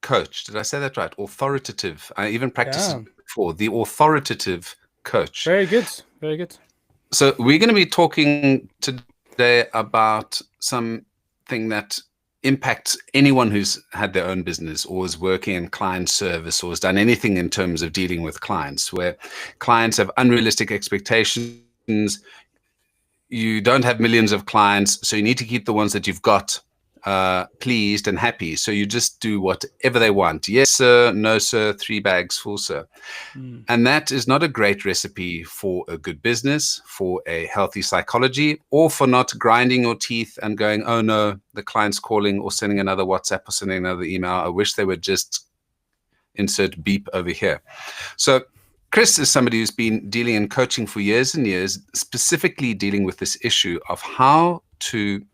Coach. Did I say that right? Authoritative. I even practiced Yeah, it before. The Authoritative Coach. very good, very good. So we're going to be talking today about something that impacts anyone who's had their own business or is working in client service or has done anything in terms of dealing with clients, where clients have unrealistic expectations. You don't have millions of clients, so you need to keep the ones that you've got pleased and happy. So you just do whatever they want. Yes, sir. No, sir. 3 bags full, sir. Mm. And that is not a great recipe for a good business, for a healthy psychology, or for not grinding your teeth and going, oh no, the client's calling, or sending another WhatsApp or sending another email. I wish they would just insert beep over here. So Chris is somebody who's been dealing in coaching for years and years, specifically dealing with this issue of how to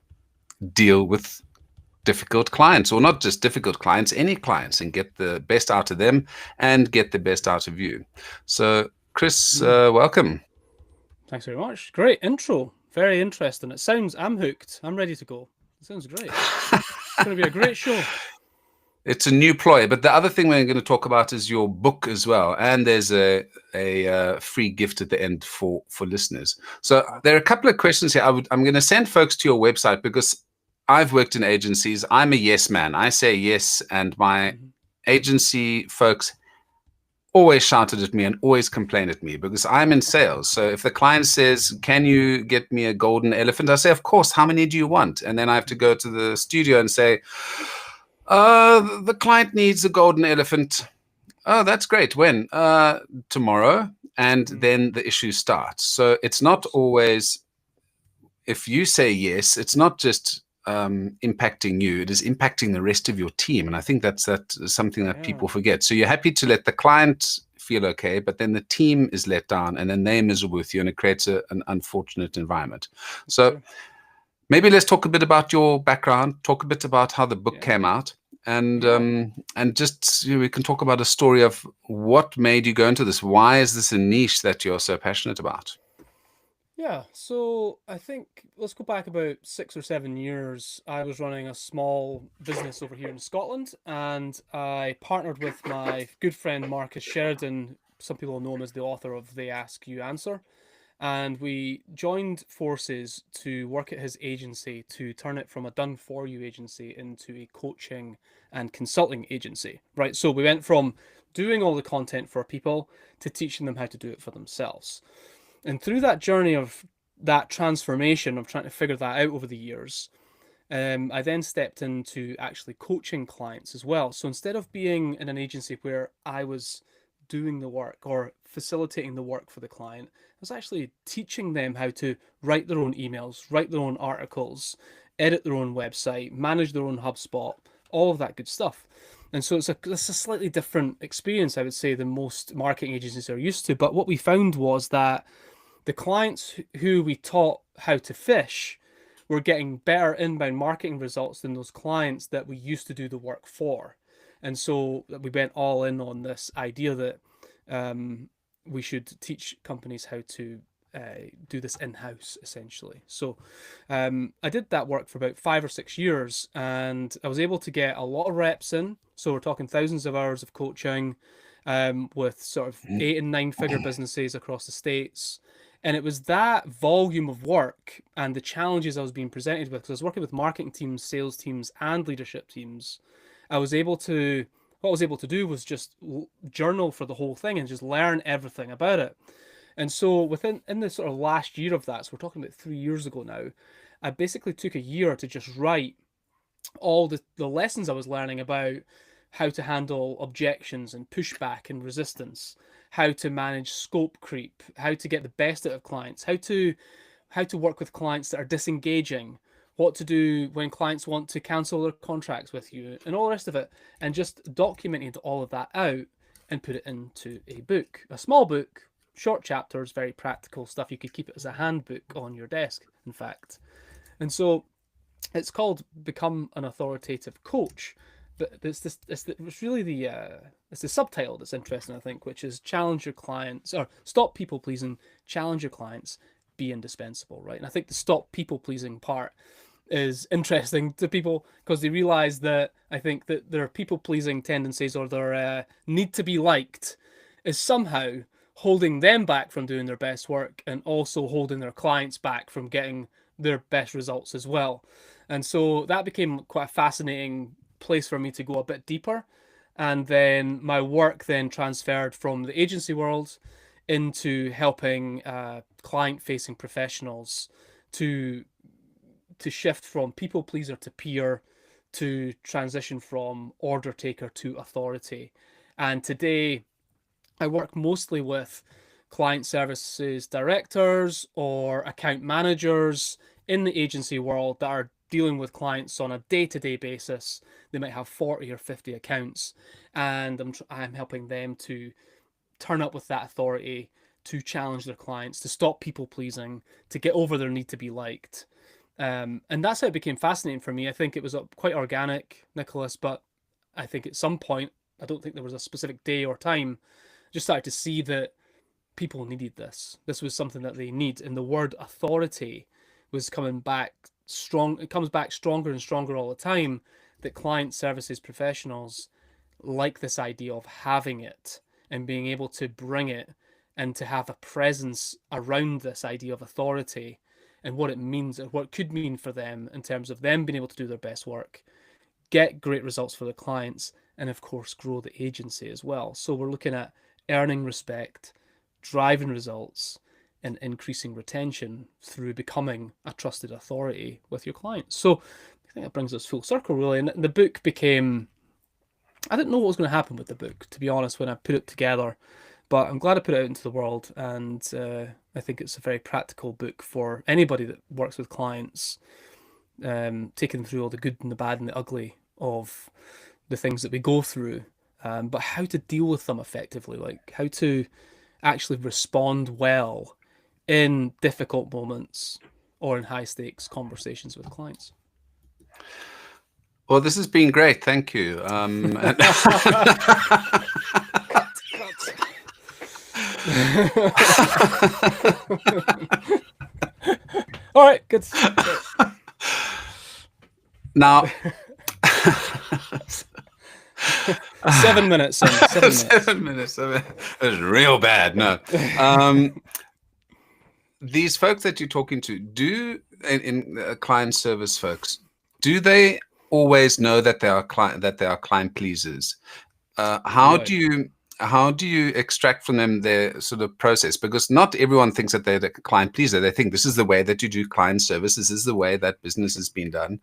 deal with difficult clients, or not just difficult clients, any clients, and get the best out of them and get the best out of you. So Chris, welcome. Thanks very much. Great intro. Very interesting. I'm hooked. I'm ready to go. It sounds great. It's going to be a great show. It's a new ploy, but the other thing we're going to talk about is your book as well, and there's a free gift at the end for listeners. So there are a couple of questions here. I'm going to send folks to your website because I've worked in agencies. I'm a yes man. I say yes, and my agency folks always shouted at me and always complained at me because I'm in sales. So if the client says, can you get me a golden elephant? I say, of course, how many do you want? And then I have to go to the studio and say, the client needs a golden elephant. Oh, that's great. When? Tomorrow. And then the issue starts. So it's not always, if you say yes, it's not just impacting you, it is impacting the rest of your team. And I think that's something that people forget. So you're happy to let the client feel okay, but then the team is let down and then they're miserable with you, and it creates an unfortunate environment. So maybe let's talk a bit about your background, talk a bit about how the book came out, and just we can talk about a story of what made you go into this. Why is this a niche that you're so passionate about? Yeah, so I think let's go back about 6 or 7 years. I was running a small business over here in Scotland, and I partnered with my good friend Marcus Sheridan. Some people know him as the author of They Ask You Answer. And we joined forces to work at his agency to turn it from a done for you agency into a coaching and consulting agency. Right. So we went from doing all the content for people to teaching them how to do it for themselves. And through that journey of that transformation of trying to figure that out over the years, I then stepped into actually coaching clients as well. So instead of being in an agency where I was doing the work or facilitating the work for the client, I was actually teaching them how to write their own emails, write their own articles, edit their own website, manage their own HubSpot, all of that good stuff. And so it's a slightly different experience, I would say, than most marketing agencies are used to. But what we found was that the clients who we taught how to fish were getting better inbound marketing results than those clients that we used to do the work for. And so we went all in on this idea that we should teach companies how to do this in-house, essentially. So I did that work for about 5 or 6 years, and I was able to get a lot of reps in. So we're talking thousands of hours of coaching with sort of 8 and 9 figure businesses across the States. And it was that volume of work and the challenges I was being presented with, because I was working with marketing teams, sales teams, and leadership teams. What I was able to do was just journal for the whole thing and just learn everything about it. And so in the sort of last year of that, so we're talking about 3 years ago now, I basically took a year to just write all the lessons I was learning about how to handle objections and pushback and resistance, how to manage scope creep, how to get the best out of clients, how to work with clients that are disengaging, what to do when clients want to cancel their contracts with you, and all the rest of it, and just documented all of that out and put it into a book, a small book, short chapters, very practical stuff. You could keep it as a handbook on your desk, in fact. And so it's called Become an Authoritative Coach. But it's really the subtitle that's interesting, I think, which is challenge your clients, or stop people pleasing, challenge your clients, be indispensable, right? And I think the stop people pleasing part is interesting to people because they realize that I think that their people pleasing tendencies or their need to be liked is somehow holding them back from doing their best work and also holding their clients back from getting their best results as well. And so that became quite a fascinating place for me to go a bit deeper. And then my work then transferred from the agency world into helping client-facing professionals to shift from people pleaser to peer, to transition from order taker to authority. And today I work mostly with client services directors or account managers in the agency world that are dealing with clients on a day-to-day basis. They might have 40 or 50 accounts, and I'm helping them to turn up with that authority, to challenge their clients, to stop people pleasing, to get over their need to be liked. And that's how it became fascinating for me. I think it was quite organic, Nicholas, but I think at some point, I don't think there was a specific day or time, just started to see that people needed this. This was something that they need. And the word authority was coming back strong. It comes back stronger and stronger all the time, that client services professionals like this idea of having it and being able to bring it and to have a presence around this idea of authority and what it means or what it could mean for them in terms of them being able to do their best work, get great results for the clients, and of course grow the agency as well. So we're looking at earning respect, driving results, and increasing retention through becoming a trusted authority with your clients. So I think that brings us full circle, really. And the book became, I didn't know what was going to happen with the book, to be honest, when I put it together. But I'm glad I put it out into the world, and I think it's a very practical book for anybody that works with clients, taking them through all the good and the bad and the ugly of the things that we go through, but how to deal with them effectively, like how to actually respond well in difficult moments or in high stakes conversations with clients. Well, this has been great. Thank you. All right, good. Now, 7 minutes. 7 minutes. 7 minutes. It was real bad. No. These folks that you're talking to, in client service folks, do they always know that they are client pleasers? How do you extract from them their sort of process? Because not everyone thinks that they're the client pleaser. They think this is the way that you do client service. This is the way that business has been done.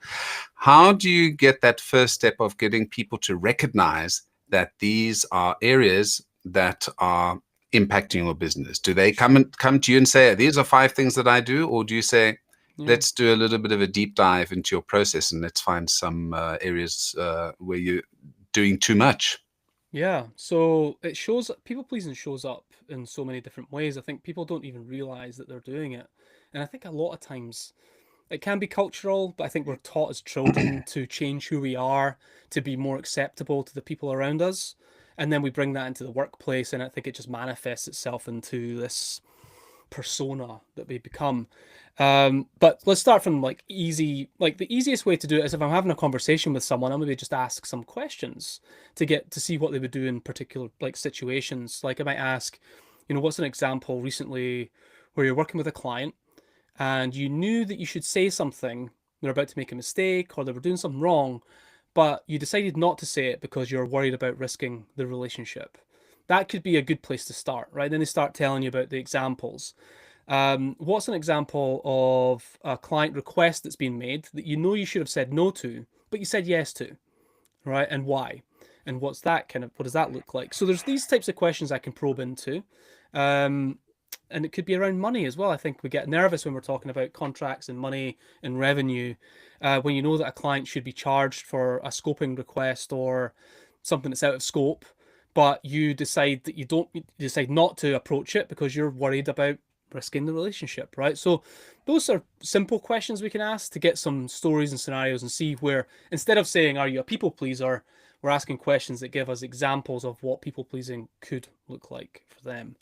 How do you get that first step of getting people to recognize that these are areas that are impacting your business? Do they come to you and say, these are 5 things that I do? Or do you say, let's do a little bit of a deep dive into your process and let's find some areas where you're doing too much? Yeah, so it shows, people pleasing shows up in so many different ways. I think people don't even realize that they're doing it. And I think a lot of times it can be cultural, but I think we're taught as children to change who we are, to be more acceptable to the people around us. And then we bring that into the workplace, and I think it just manifests itself into this persona that we become. But let's start from the easiest way to do it is if I'm having a conversation with someone, I'll maybe just ask some questions to get to see what they would do in particular situations. Like I might ask, what's an example recently where you're working with a client and you knew that you should say something, they're about to make a mistake or they were doing something wrong, but you decided not to say it because you're worried about risking the relationship. That could be a good place to start, right? Then they start telling you about the examples. What's an example of a client request that's been made that you should have said no to, but you said yes to, right? And why? And what does that look like? So there's these types of questions I can probe into. And it could be around money as well. I think we get nervous when we're talking about contracts and money and revenue, when you know that a client should be charged for a scoping request or something that's out of scope, but you decide not to approach it because you're worried about risking the relationship, right? So those are simple questions we can ask to get some stories and scenarios and see where, instead of saying, are you a people pleaser, we're asking questions that give us examples of what people pleasing could look like for them.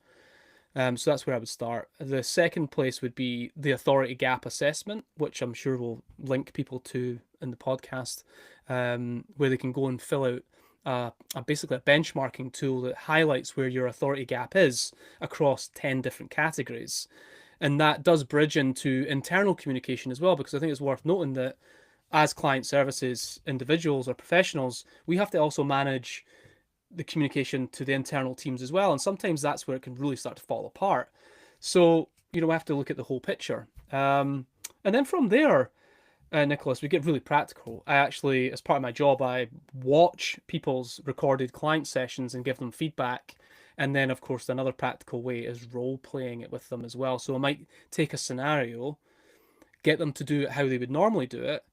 So that's where I would start. The second place would be the authority gap assessment, which I'm sure we'll link people to in the podcast, where they can go and fill out basically a benchmarking tool that highlights where your authority gap is across 10 different categories. And that does bridge into internal communication as well, because I think it's worth noting that as client services individuals or professionals, we have to also manage the communication to the internal teams as well. And sometimes that's where it can really start to fall apart. So, we have to look at the whole picture. And then from there, Nicholas, we get really practical. I actually, as part of my job, I watch people's recorded client sessions and give them feedback. And then, of course, another practical way is role playing it with them as well. So I might take a scenario, get them to do it how they would normally do it,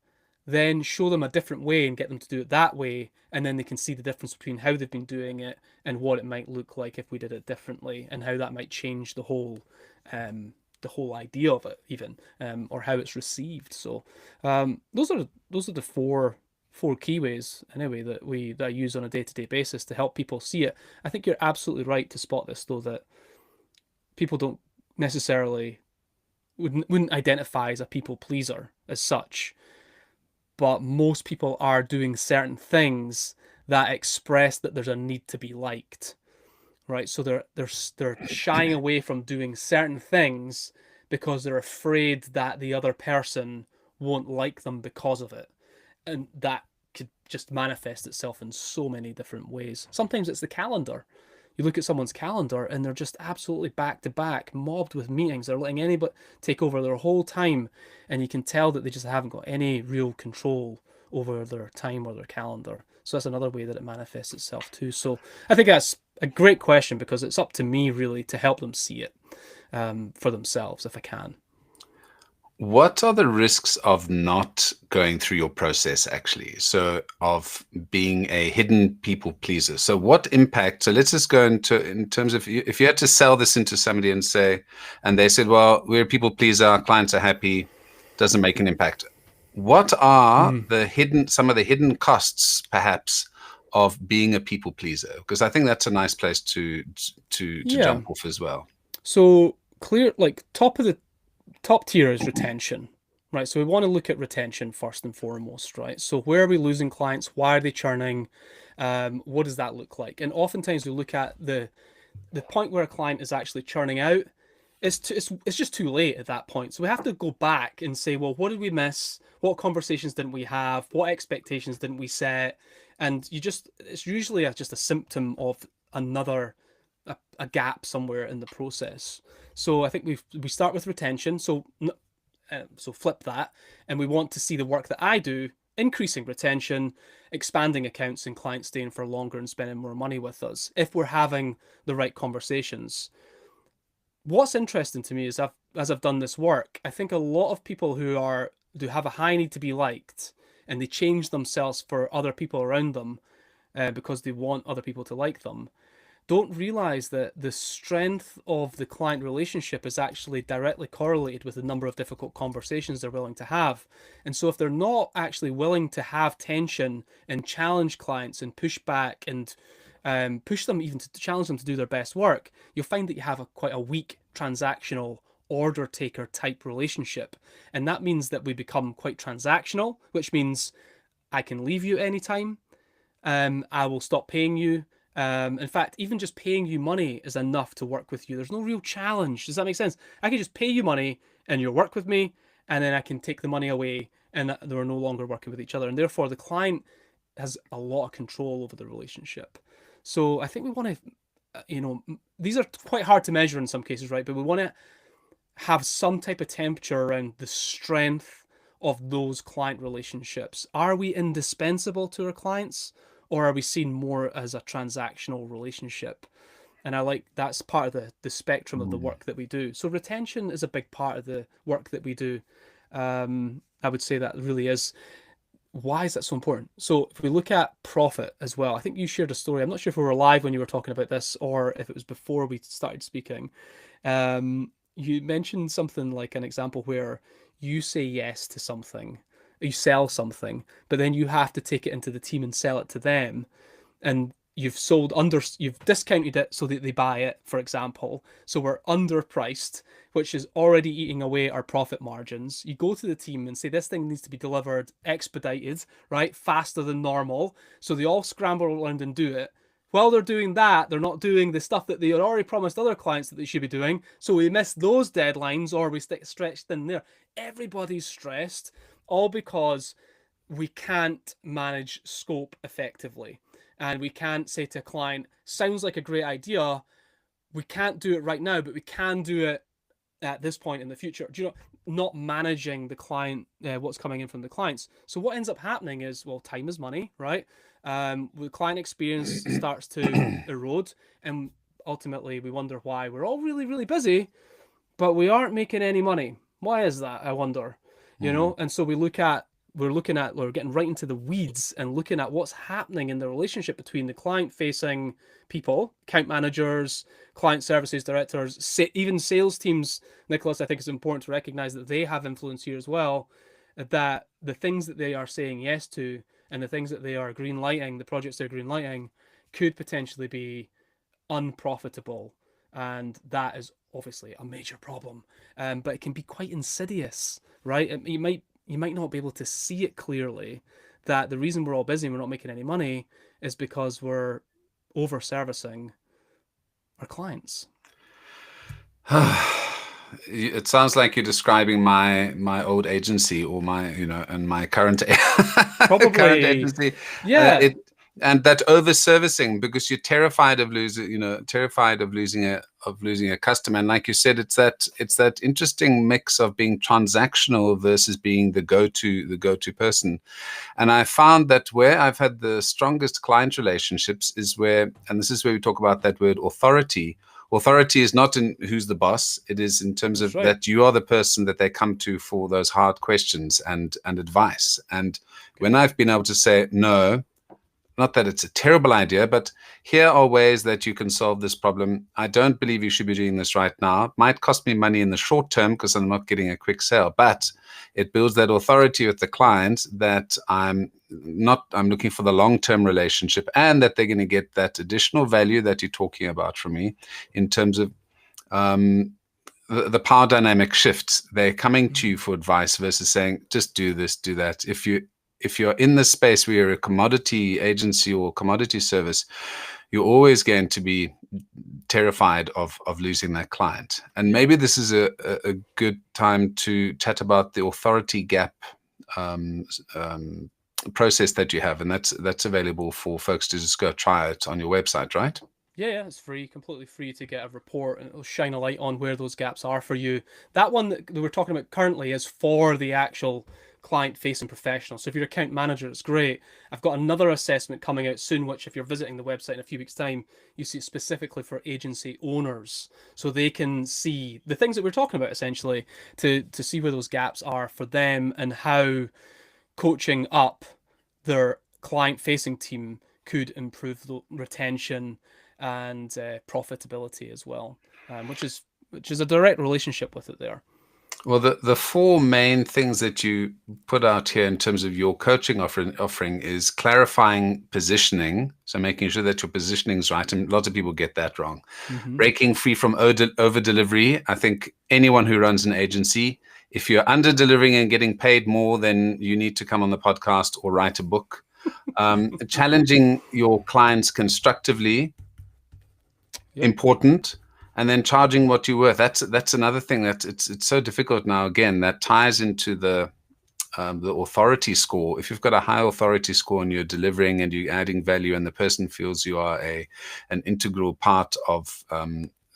then show them a different way and get them to do it that way, and then they can see the difference between how they've been doing it and what it might look like if we did it differently, and how that might change the whole idea of it, even, or how it's received. So those are the four key ways anyway that I use on a day-to-day basis to help people see it. I think you're absolutely right to spot this, though, that people don't necessarily wouldn't identify as a people pleaser as such, but most people are doing certain things that express that there's a need to be liked, right? So they're shying away from doing certain things because they're afraid that the other person won't like them because of it, and that could just manifest itself in so many different ways. Sometimes it's the calendar. You look at someone's calendar and they're just absolutely back to back, mobbed with meetings. They're letting anybody take over their whole time, and you can tell that they just haven't got any real control over their time or their calendar. So that's another way that it manifests itself too. So I think that's a great question, because it's up to me really to help them see it for themselves if I can. What are the risks of not going through your process, actually? So of being a hidden people pleaser. So what impact? So let's just go into in terms of if you had to sell this into somebody and they said, well, we're a people pleaser, our clients are happy, doesn't make an impact. What are some of the hidden costs, perhaps, of being a people pleaser? Because I think that's a nice place to jump off as well. So top tier is retention, right? So we want to look at retention first and foremost, right? So where are we losing clients? Why are they churning? What does that look like? And oftentimes we look at the point where a client is actually churning out. It's just too late at that point. So we have to go back and say, well, what did we miss? What conversations didn't we have? What expectations didn't we set? And it's usually just a symptom of a gap somewhere in the process. So I think we start with retention. So flip that, and we want to see the work that I do increasing retention, expanding accounts, and clients staying for longer and spending more money with us if we're having the right conversations. What's interesting to me is as I've done this work, I think a lot of people who have a high need to be liked, and they change themselves for other people around them because they want other people to like them, don't realize that the strength of the client relationship is actually directly correlated with the number of difficult conversations they're willing to have. And so if they're not actually willing to have tension and challenge clients and push back and push them, even to challenge them to do their best work, you'll find that you have quite a weak transactional order taker type relationship. And that means that we become quite transactional, which means I can leave you anytime. I will stop paying you. In fact, even just paying you money is enough to work with you. There's no real challenge. Does that make sense? I can just pay you money and you'll work with me, and then I can take the money away and they're no longer working with each other. And therefore the client has a lot of control over the relationship. So I think we want to, these are quite hard to measure in some cases, right? But we want to have some type of temperature around the strength of those client relationships. Are we indispensable to our clients? Or are we seen more as a transactional relationship? And that's part of the spectrum of the work that we do. So retention is a big part of the work that we do. I would say that really is. Why is that so important? So if we look at profit as well, I think you shared a story. I'm not sure if we were live when you were talking about this or if it was before we started speaking. You mentioned something like an example where you say yes to something, you sell something, but then you have to take it into the team and sell it to them. And you've discounted it so that they buy it, for example. So we're underpriced, which is already eating away our profit margins. You go to the team and say this thing needs to be delivered expedited, right? Faster than normal. So they all scramble around and do it. While they're doing that, they're not doing the stuff that they had already promised other clients that they should be doing. So we miss those deadlines or we stick stretched in there. Everybody's stressed, all because we can't manage scope effectively. And we can't say to a client, sounds like a great idea. We can't do it right now, but we can do it at this point in the future. Do you know, not managing the client, what's coming in from the clients. So what ends up happening is, well, time is money, right? The client experience starts to erode, and ultimately we wonder why we're all really, really busy, but we aren't making any money. Why is that? I wonder, you know? And so we're getting right into the weeds and looking at what's happening in the relationship between the client-facing people, account managers, client services directors, even sales teams. Nicholas, I think it's important to recognize that they have influence here as well, that the things that they are saying yes to and the things that they are green lighting, the projects they're green lighting, could potentially be unprofitable. And that is obviously a major problem. But it can be quite insidious, right? You might not be able to see it clearly, that the reason we're all busy and we're not making any money is because we're over servicing our clients. It sounds like you're describing my old agency or my and my current Probably current agency. Yeah. And that over servicing because you're terrified of losing a customer. And like you said, it's that interesting mix of being transactional versus being the go-to person. And I found that where I've had the strongest client relationships is where, and this is where we talk about that word authority. Authority is not in who's the boss. It is in terms of that you are the person that they come to for those hard questions and advice. And when I've been able to say, no, not that it's a terrible idea, but here are ways that you can solve this problem. I don't believe you should be doing this right now. It might cost me money in the short term because I'm not getting a quick sale, but it builds that authority with the client that I'm looking for the long-term relationship and that they're going to get that additional value that you're talking about from me in terms of the power dynamic shifts. They're coming to you for advice versus saying, just do this, do that. If you're in this space where you're a commodity agency or commodity service, you're always going to be terrified of losing that client. And maybe this is a good time to chat about the authority gap process that you have. And that's available for folks to just go try it on your website, right? Yeah, it's free, completely free to get a report, and it'll shine a light on where those gaps are for you. That one that we're talking about currently is for the actual client-facing professional. So if you're an account manager, it's great. I've got another assessment coming out soon, which if you're visiting the website in a few weeks' time, you see it specifically for agency owners, so they can see the things that we're talking about essentially to see where those gaps are for them and how coaching up their client-facing team could improve the retention and profitability as well, which is a direct relationship with it there. Well, the four main things that you put out here in terms of your coaching offering is clarifying positioning, so making sure that your positioning is right, and lots of people get that wrong. Breaking free from over delivery. I think anyone who runs an agency, if you're under delivering and getting paid more, then you need to come on the podcast or write a book. Challenging your clients constructively, important. And then charging what you're worth. That's another thing that it's so difficult now. Again, that ties into the authority score. If you've got a high authority score and you're delivering and you're adding value, and the person feels you are an integral part of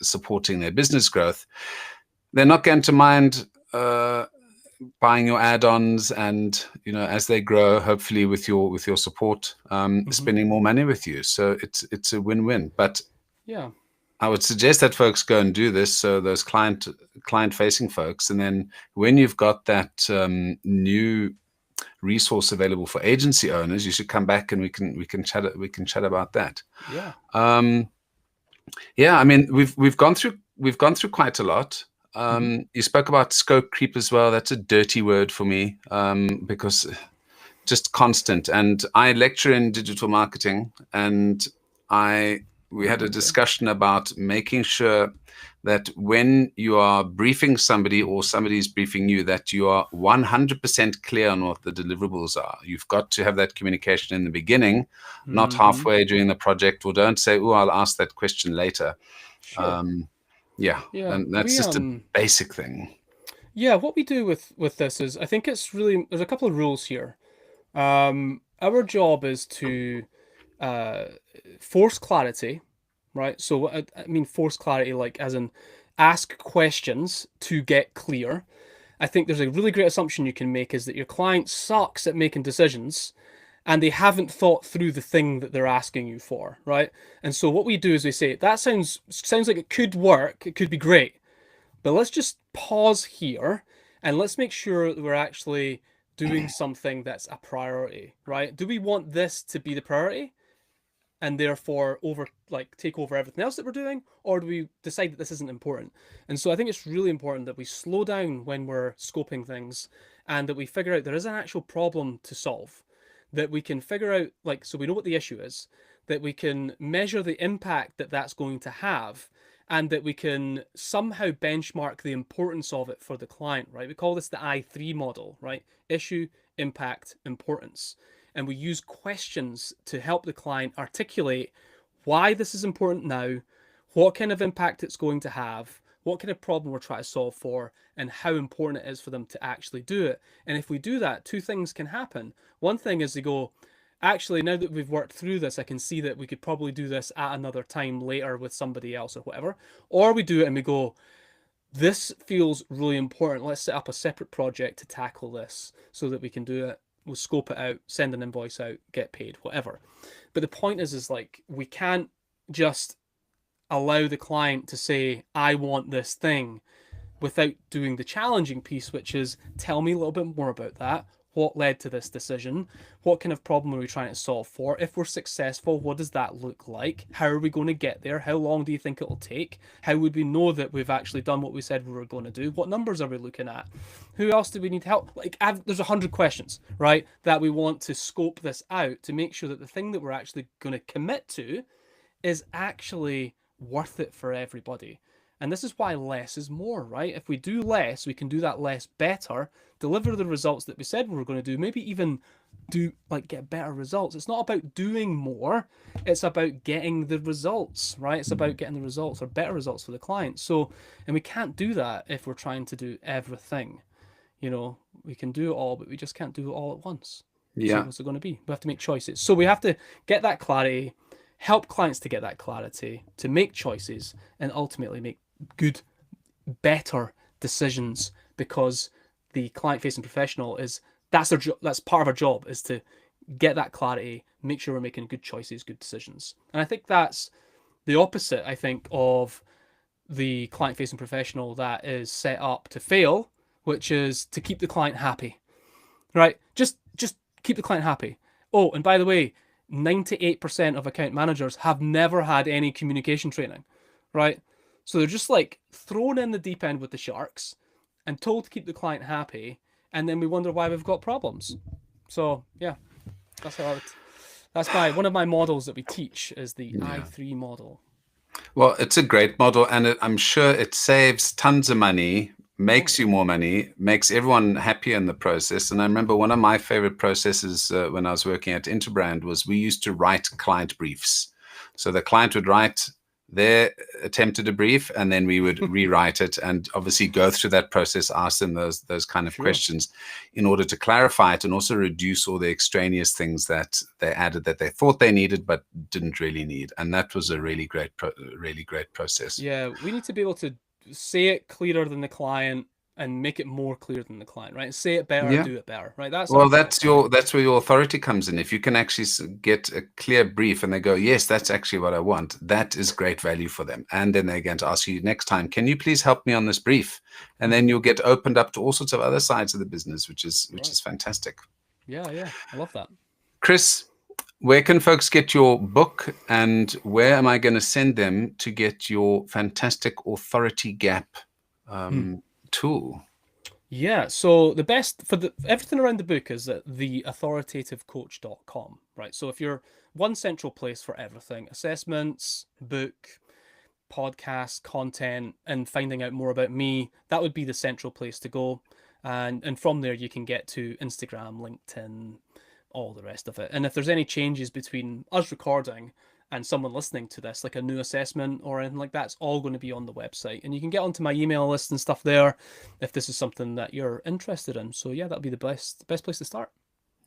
supporting their business growth, they're not going to mind buying your add-ons, and as they grow, hopefully with your support, spending more money with you. So it's a win-win. But yeah, I would suggest that folks go and do this. So those client-facing folks, and then when you've got that new resource available for agency owners, you should come back and we can chat about that. Yeah. I mean, we've gone through quite a lot. You spoke about scope creep as well. That's a dirty word for me because just constant. And I lecture in digital marketing, and we had a discussion about making sure that when you are briefing somebody or somebody is briefing you, that you are 100% clear on what the deliverables are. You've got to have that communication in the beginning, not halfway during the project, or don't say, oh, I'll ask that question later. Sure. Yeah, and that's just a basic thing. Yeah, what we do with this is, I think it's really, there's a couple of rules here. Our job is to force clarity, right? So I mean force clarity, like as in ask questions to get clear. I think there's a really great assumption you can make is that your client sucks at making decisions and they haven't thought through the thing that they're asking you for, right? And so what we do is we say, that sounds like it could work, it could be great, but let's just pause here and let's make sure that we're actually doing something that's a priority, right? Do we want this to be the priority and therefore take over everything else that we're doing, or do we decide that this isn't important? And so I think it's really important that we slow down when we're scoping things and that we figure out there is an actual problem to solve, that we can figure out, so we know what the issue is, that we can measure the impact that that's going to have, and that we can somehow benchmark the importance of it for the client, right? We call this the I3 model, right? Issue, impact, importance. And we use questions to help the client articulate why this is important now, what kind of impact it's going to have, what kind of problem we're trying to solve for, and how important it is for them to actually do it. And if we do that, two things can happen. One thing is they go, actually, now that we've worked through this, I can see that we could probably do this at another time later with somebody else or whatever. Or we do it and we go, this feels really important. Let's set up a separate project to tackle this so that we can do it. We'll scope it out, send an invoice out, get paid, whatever. But the point is like, we can't just allow the client to say, I want this thing, without doing the challenging piece, which is tell me a little bit more about that. What led to this decision? What kind of problem are we trying to solve for? If we're successful, what does that look like? How are we going to get there? How long do you think it will take? How would we know that we've actually done what we said we were going to do? What numbers are we looking at? Who else do we need help? There's 100 questions, right, that we want to scope this out to make sure that the thing that we're actually going to commit to is actually worth it for everybody. And this is why less is more, right? If we do less, we can do that less better, deliver the results that we said we were going to do, maybe even get better results. It's not about doing more, it's about getting the results, right? It's about getting the results or better results for the client. So, and we can't do that if we're trying to do everything. We can do it all, but we just can't do it all at once. Yeah. So what's it going to be? We have to make choices. So we have to get that clarity, help clients to get that clarity, to make choices, and ultimately make good, better decisions, because the client-facing professional that's their job. That's part of our job, is to get that clarity, make sure we're making good choices, good decisions. And I think that's the opposite, I think, of the client-facing professional that is set up to fail, which is to keep the client happy, right? Just keep the client happy. Oh, and by the way, 98% of account managers have never had any communication training, right? So they're just thrown in the deep end with the sharks and told to keep the client happy, and then we wonder why we've got problems. So yeah, that's one of my models that we teach is the I3 model. Well, it's a great model, and I'm sure it saves tons of money, makes you more money, makes everyone happy in the process. And I remember one of my favorite processes when I was working at Interbrand was we used to write client briefs. So the client would write their attempt at a brief, and then we would rewrite it and obviously go through that process, ask them those kind of questions in order to clarify it and also reduce all the extraneous things that they added that they thought they needed but didn't really need. And that was a really great process. Yeah, we need to be able to say it clearer than the client and make it more clear than the client, right? Say it better, do it better, right? That's where your authority comes in. If you can actually get a clear brief and they go, yes, that's actually what I want, that is great value for them. And then they're going to ask you next time, can you please help me on this brief? And then you'll get opened up to all sorts of other sides of the business, which is fantastic. Yeah, I love that. Chris, where can folks get your book, and where am I going to send them to get your fantastic Authority Gap tool? Yeah, so the best for everything around the book is at theauthoritativecoach.com, right? So if you're one central place for everything, assessments, book, podcast, content, and finding out more about me, that would be the central place to go. And from there you can get to Instagram, LinkedIn, all the rest of it. And if there's any changes between us recording and someone listening to this, like a new assessment or anything like that, it's all going to be on the website. And you can get onto my email list and stuff there if this is something that you're interested in. So yeah, that'll be the best place to start.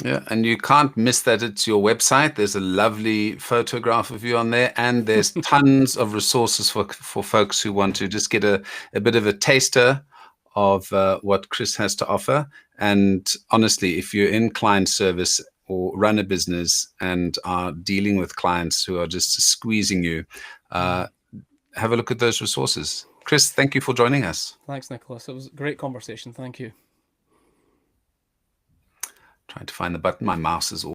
Yeah, and you can't miss that it's your website. There's a lovely photograph of you on there, and there's tons of resources for folks who want to just get a bit of a taster of what Chris has to offer. And honestly, if you're in client service or run a business and are dealing with clients who are just squeezing you, have a look at those resources. Chris, thank you for joining us. Thanks, Nicholas. It was a great conversation. Thank you. Trying to find the button. My mouse is all